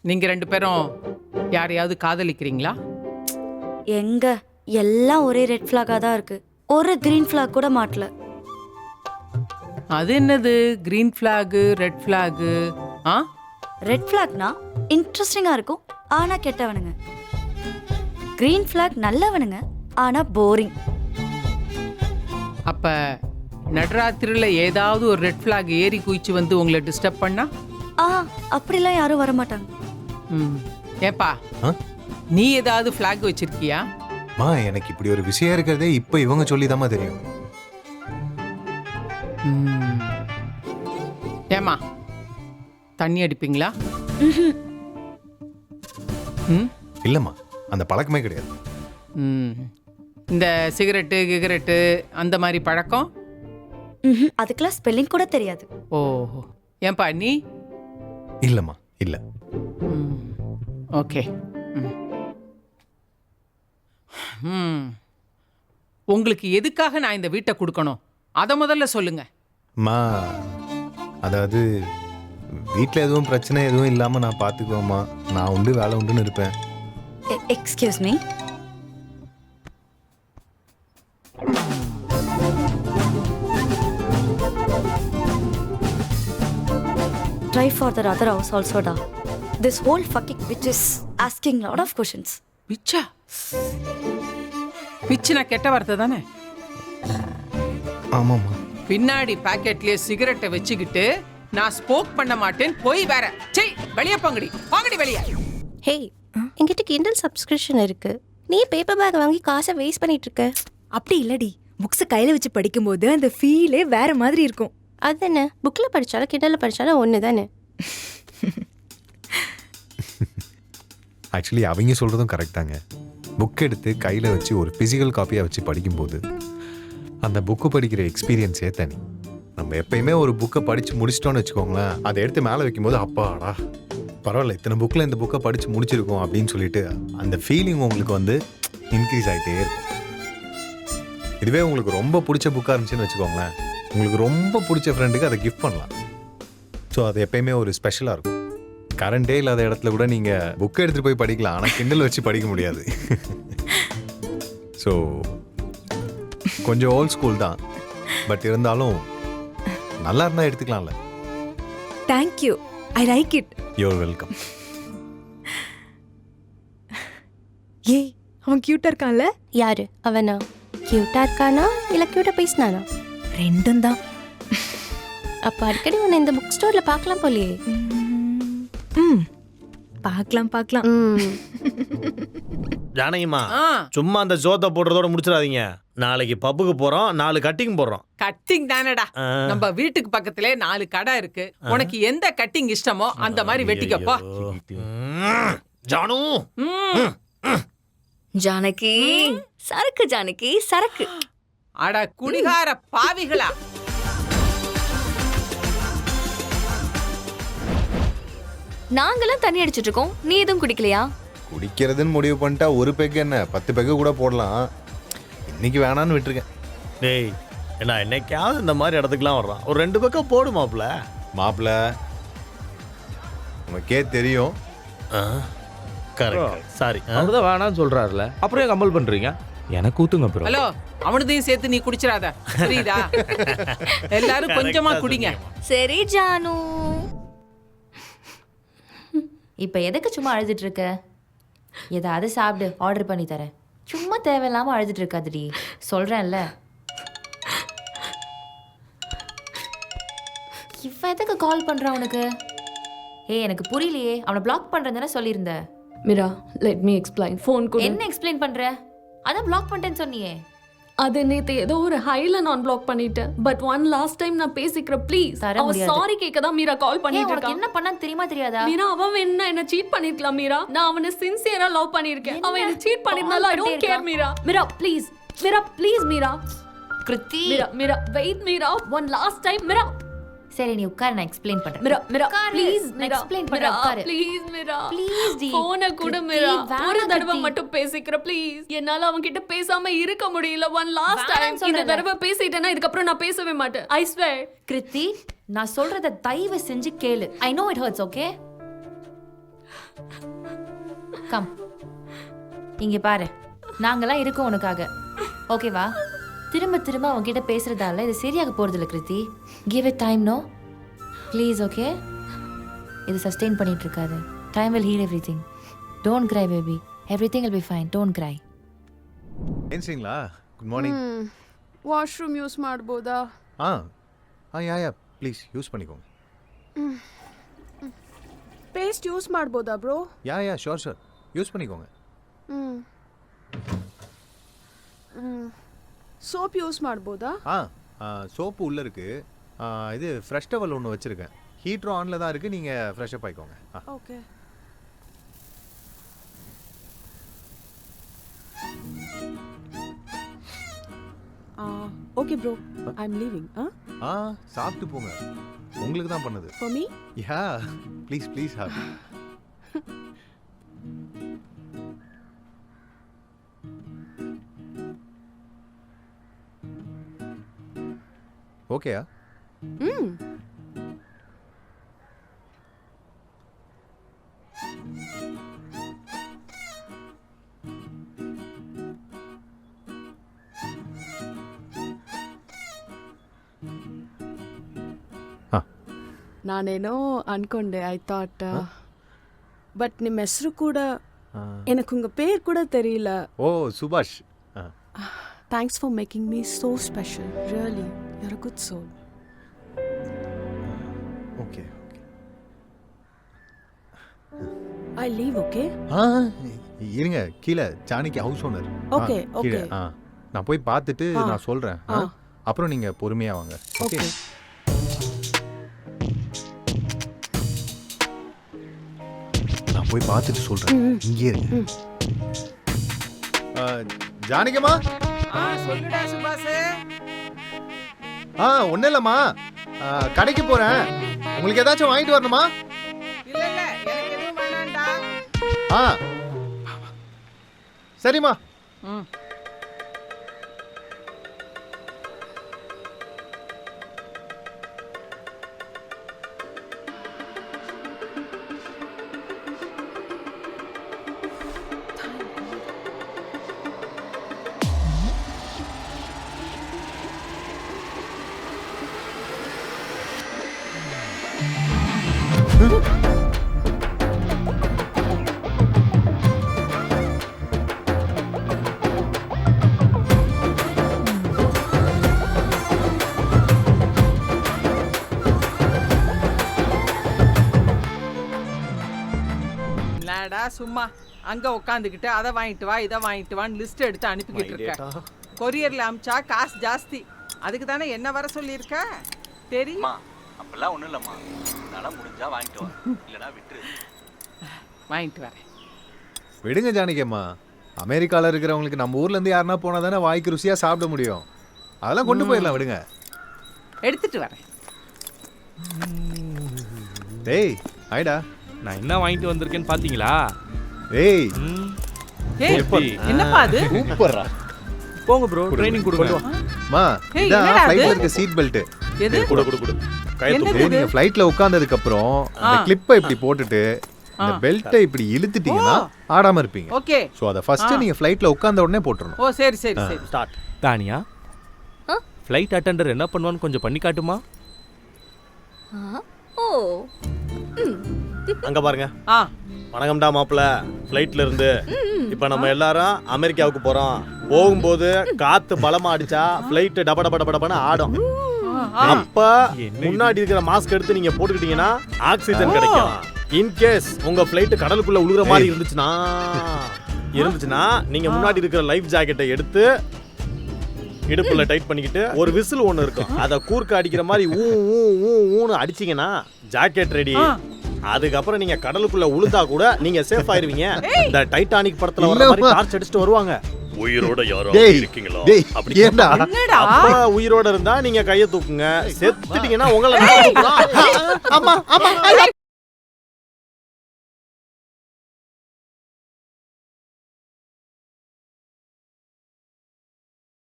நீங்க 2 பேரும் யாரையாவது காதலிக்கிறீங்களா? எங்க எல்லாம் ஒரே ரெட் ஃபிளாகா தான் இருக்கு. ஒரு கிரீன் ஃபிளாக் கூட மாட்டல. அது என்னது green flag red flag? Red ஃபிளாக்னா இன்ட்ரெஸ்டிங்கா இருக்கும் ஆனா கெட்டவனுங்க. கிரீன் ஃபிளாக் நல்லவனுங்க ஆனா போரிங். அப்ப நடுராத்திரியில் ஏதாவது ஒரு ரெட் ஃபிளாக் ஏறி குதிச்சு வந்து உங்களை டிஸ்டர்ப் பண்ணா? அப்படிலாம் யாரும் வர மாட்டாங்க. ஏப்பா நீ ஏதாவது ஃபிளாக் வச்சிருக்கியா? எனக்கு இப்படி ஒரு விஷயம் இருக்கிறதே இப்ப இவங்க சொல்லிதாம்மா தெரியும். ஏமா தண்ணி அடிப்பீங்களா? இல்லம்மா, அந்த பழக்கமே கிடையாது. இந்த சிகரெட்டு அந்த மாதிரி பழக்கம்? அதுக்கெல்லாம் ஸ்பெல்லிங் கூட தெரியாது. ஓஹோ, ஏன்பா நீ? இல்லம்மா, இல்ல. ஓகே. உங்களுக்கு எதுக்காக நான் இந்த வீட்டை கொடுக்கணும் அதை முதல்ல சொல்லுங்க. அதாவது வீட்டில் எதுவும் பிரச்சனை எதுவும் இல்லாம நான் பாத்துக்குவேம்மா. நான் உண்டு வேலை உண்டுன்னு இருப்பேன். Excuse me. Try for the other house also da. This whole fucking bitch is asking lot of questions. பிச்சா? பிச்சுனா கெட்ட வார்த்தை தானே? ஆமாம்மா. பின்னாடி பாக்கெட்லயே சிகரெட்டை வச்சுக்கிட்டு நான் ஸ்மோக் பண்ண மாட்டேன் போய் வேற. செய் வெளியே போங்கடி வெளியே. ஹே, என்கிட்ட கிண்டல் சப்ஸ்கிரிப்ஷன் இருக்கு. நீ பேப்பர் பேக் வாங்கி காசை வேஸ்ட் பண்ணிட்டு இருக்க. அப்படி இல்லடி, புக்ஸ் கையில வச்சு படிக்கும்போது அந்த ஃபீலே வேற மாதிரி இருக்கும். அது என்ன, புக்கில் படித்தாலும் கிண்டலில் படித்தாலும் ஒன்று தானே. ஆக்சுவலி அவங்க சொல்கிறதும் கரெக்டாங்க. புக் எடுத்து கையில் வச்சு ஒரு ஃபிசிக்கல் காப்பியாக வச்சு படிக்கும்போது அந்த புக்கு படிக்கிற எக்ஸ்பீரியன்ஸே தனி. நம்ம எப்பயுமே ஒரு புக்கை படித்து முடிச்சிட்டோன்னு வச்சுக்கோங்களேன், அதை எடுத்து மேலே வைக்கும்போது அப்பாடா பரவாயில்ல இத்தனை புக்கில் இந்த புக்கை படித்து முடிச்சிருக்கோம் அப்படின்னு சொல்லிட்டு அந்த ஃபீலிங் உங்களுக்கு வந்து இன்க்ரீஸ் ஆகிட்டே இருக்கும். இதுவே உங்களுக்கு ரொம்ப பிடிச்ச புக்காக இருந்துச்சுன்னு வச்சுக்கோங்களேன், உங்களுக்கு ரொம்ப பிடிச்ச ஃப்ரெண்டுக்கு அதை கிஃப்ட் பண்ணலாம். ஸோ அது எப்பயுமே ஒரு ஸ்பெஷலாக இருக்கும். கரண்டே இல்லாத இடத்துல கூட நீங்கள் புக்கை எடுத்துகிட்டு போய் படிக்கலாம், ஆனால் கிண்டல் வச்சு படிக்க முடியாது. ஸோ கொஞ்சம் ஓல்ட் ஸ்கூல் தான், பட் இருந்தாலும் நல்லா இருந்தால் எடுத்துக்கலாம்ல. Thank you, I like it. You're welcome. ஏய், அவன் கியூட்டா இருக்கான்ல? யாரு அவனா? கியூட்டா இருக்கானா இல்லை கியூட்டா பேசினானா? ரெண்டும் தான். அப்போ அடிக்கடி உன்னை இந்த புக் ஸ்டோரில் பார்க்கலாம் போலியே. பார்க்கலாம். ஜானகிமா, சும்மா அந்த ஜோத்தை போடுறதோட முடிச்சிடாதீங்க. நாளைக்கு பப்புக்கு போறோம், 4 கட்டிங் போடுறோம். கட்டிங் தானடா? நம்ம வீட்டுக்கு பக்கத்திலே 4 கடை இருக்கு. உனக்கு எந்த கட்டிங் இஷ்டமோ அந்த மாதிரி வெட்டிக்கப்பா. ஜானு, ஜானகி சரக்கு, ஜானகி சரக்கு. அட குடிகார பாவிகளா! நாங்கெல்லாம் தண்ணி அடிச்சிட்டு இருக்கோம், நீ எதுவும் குடிக்கலையா? குடிக்கிறதுன்னு முடிவு பண்ணிட்டா ஒரு பெக்கு என்ன 10 பெக்கு கூட போடலாம். இன்னைக்கு வேணான்னு விட்டுருக்கேன். டேய் என்ன என்னைக்காவது இந்த மாதிரி இடத்துக்குலாம் வர்றான், ஒரு 2 பக்கம் போடு மாப்பிள்ள. உனக்கே தெரியும். கரெக்ட். சாரி, அவர்தான் வேணான்னு சொல்றாருல, அப்புறம் ஏன் கம்பல் பண்றீங்க? எனக்கு ஊத்துங்க ப்ரோ. ஹலோ, அவனதையும் சேர்த்து நீ குடிச்சிடாத, புரியுதா? எல்லாரும் கொஞ்சமா குடிங்க. சரி ஜானு. இப்போ எதுக்கு சும்மா அழுதுட்டு இருக்க? ஏதாவது சாப்பிடு, ஆர்டர் பண்ணி தரேன். சும்மா தேவையில்லாமல் அழுதுட்டு இருக்காதுடி, சொல்கிறேன்ல. இவன் எதுக்கு கால் பண்ணுறான் உனக்கு? எனக்கு புரியலையே. அவனை பிளாக் பண்ணுறேன்னு சொல்லியிருந்த. Meera, let me explain. Phone கூட என்ன எக்ஸ்பிளைன் பண்ணுற? அதான் பிளாக் பண்ணிட்டேன்னு சொன்னியே. அது நேத்து ஏதோ ஒரு ஹைல நான் பிளாக் பண்ணிட்டேன். பட் ஒன் லாஸ்ட் டைம் நான் பேசிக்கிறேன் ப்ளீஸ். அவன் சாரி கேக்க தான் மீரா கால் பண்ணிட்டு இருக்கா. என்ன பண்ணான்னு தெரியுமா தெரியாதா? மீரா, அவன் என்ன சீட் பண்ணிருக்கலாம் மீரா. நான் அவனை சின்சியரா லவ் பண்ணிருக்கேன். அவன் என்ன சீட் பண்ணிருந்தால I don't care Meera. Meera please, Meera please, Meera. Kriti, Meera wait Meera, one last time Meera. சரி நீ உட்கார், நான் எக்ஸ்பிளைன் பண்றேன். மீரா ப்ளீஸ், எக்ஸ்பிளைன் பண்றேன், உட்கார் ப்ளீஸ் மீரா. ப்ளீஸ் டி, போன கூட மீரா ஒரு தடவை மட்டும் பேசிக்கிறேன் ப்ளீஸ். என்னால அவன் கிட்ட பேசாம இருக்க முடியல. ஒன் லாஸ்ட் டைம் இந்த தடவை பேசிட்டேனா இதுக்கு அப்புறம் நான் பேசவே மாட்டேன். I swear. கிருத்தி, நான் சொல்றத தயவு செஞ்சு கேளு. I know it hurts, okay? Come இங்க பாரு, நாங்கெல்லாம் இருக்கோம் உனக்காக, ஓகேவா? திரும்ப திரும்ப அவங்க கிட்ட பேசுறதால இது சரியாக போறது இல்ல Kriti. Give it time, no please, okay? இது சஸ்டெயின் பண்ணிட்டு இருக்காது. Time will heal everything. Don't cry baby, everything will be fine. Don't cry. ಏನ್ಸಿಂಗ್ಲಾ ಗುಡ್ ಮಾರ್ನಿಂಗ್ ವಾಶ್ರೂಮ್ ಯೂಸ್ ಮಾಡ್ಬೋದಾ? ಯಾ ಪ್ಲೀಸ್ ಯೂಸ್ பண்ணிக்கோங்க. ಪೇಸ್ಟ್ ಯೂಸ್ ಮಾಡ್ಬೋದಾ ಬ್ರೋ? ಯಾ ಶೋರ್ யூஸ் பண்ணிக்கோங்க. Soap use ಮಾಡ್ಬೋದಾ? Soap உள்ள இருக்கு. இது ஃப்ரெஷ் டவல் ஒன்று வச்சிருக்கேன். ஹீட்டரும் ஆன்ல தான் இருக்கு. நீங்க ஃப்ரெஷ் அப் ஆயிக்கோங்க. Okay. Okay bro, I am leaving. சாப்பிட்டு போங்க. உங்களுக்கு தான் பண்ணது. For me? Yeah please have. ஓகேயா? ನಾನೇನೋ ಅನ್ಕೊಂಡೆ, ಐ ಥಾಟ್. ಬಟ್ ನಿಮ್ಮ ಹೆಸರು ಕೂಡ எனக்கு உங்க பேர் கூட தெரியல. ஓ சுபாஷ். Thanks for making me so special. Really, you're a good soul. Okay. I leave, okay? இருங்க, கீழே ஜானிக்கு ஹவுஸ் ஓனர். Okay. நான் போய் பார்த்துட்டு நான் சொல்றேன். அப்புறம் நீங்க பொறுமையா வாங்க. ஓகே. நான் போய் பார்த்துட்டு சொல்றேன். இங்கே இருங்க. ஜானிகம்மா. சொல்லுடா சுபாஷ். ஒன்றும் இல்லைம்மா, கடைக்கு போறேன். உங்களுக்கு ஏதாச்சும் வாங்கிட்டு வரணுமா? இல்ல எனக்கு எதுவும் வேணாம்டா. சரிம்மா. இல்லடா, சும்மா அங்க உட்காந்துக்கிட்டு அதை வாங்கிட்டு வா இதை வாங்கிட்டு வான்னு லிஸ்ட் எடுத்து அனுப்பிக்கிட்டு இருக்க. கொரியர்ல அமிச்சா காசு ஜாஸ்தி. அதுக்கு தானே என்ன வர சொல்லியிருக்க தெரியுமா? அப்பெல்லாம் ஒன்றும் இல்லைம்மா, நல்லா முடிஞ்சா வாங்கிட்டு வா, இல்லைனா விட்டுரு. வாங்கிட்டு வரேன். விடுங்க ஜானிகம்மா, அமெரிக்காவில் இருக்கிறவங்களுக்கு நம்ம ஊர்ல இருந்து யாருன்னா போனா தானே வாய்க்கு ருசியா சாப்பிட முடியும். அதெல்லாம் கொண்டு போயிடலாம், விடுங்க. எடுத்துட்டு வரேன். டேய் ஐடா, நான் என்ன வாங்கிட்டு வந்திருக்கேன்னு பாத்தீங்களா? ஏய் என்னப்பா அது? சூப்பர்ரா. போங்க ப்ரோ, ட்ரைனிங் கொடுங்க. மா, ஏய், இதான் என்னடா ஃளைட்ல அது? இருக்க சீட் பெல்ட். எது? கொடு என்னது இது? நீங்க ஃளைட்ல உட்கார்ந்ததுக்கு அப்புறம் அந்த கிளிப்பை இப்படி போட்டுட்டு இந்த பெல்ட்டை இப்படி இழுத்துட்டீங்கன்னா ஆடாம இருப்பீங்க. ஓகே. சோ அத ஃபர்ஸ்ட் நீங்க ஃளைட்ல உட்கார்ந்த உடனே போட்டுறணும். ஓ சரி சரி சரி. ஸ்டார்ட். தானியா, ஃப்ளைட் அட்டெண்டர் என்ன பண்ணுவான்னு கொஞ்சம் பண்ணி காட்டுமா? அங்க பாருங்க. வணக்கம்டா மாப்பிள்ள, ஃப்ளைட்ல இருந்து இப்ப நம்ம எல்லாரும் அமெரிக்காவுக்கு போறோம். போகும்போது காத்து பலமா அடிச்சா ஃப்ளைட் டப டப டப டபன்னு ஆடும். அப்ப முன்னாடி இருக்கிற மாஸ்க் எடுத்து நீங்க போட்டுக்கிட்டீங்கன்னா ஆக்சிஜன் கிடைக்கும். இன்கேஸ் உங்க ஃப்ளைட் கடலுக்குள்ள உழுகுற மாதிரி இருந்துச்சுன்னா நீங்க முன்னாடி இருக்கிற லைஃப் ஜாக்கெட்டை எடுத்து இடுப்புல டைட் பண்ணிக்கிட்டு ஒரு விசில் ஒண்ணு இருக்கும், அதை கூர்க்க அடிக்கிற மாதிரி ஊன்னு அடிச்சீங்கன்னா ஜாக்கெட் ரெடி. அதுக்கப்புறம் நீங்க கடலுக்குள்ள உளுந்தா கூட நீங்க சேஃப் ஆயிருவீங்க. இந்த டைட்டானிக் படத்துல வர மாதிரி டார்ச் அடிச்சிட்டு வருவாங்க. உயிரோட யாரோ இருக்கீங்களா? அப்படி ஏண்டா? அப்ப உயிரோட இருந்தா நீங்க கையை தூக்குங்க, செத்துட்டீங்கன்னா உங்களை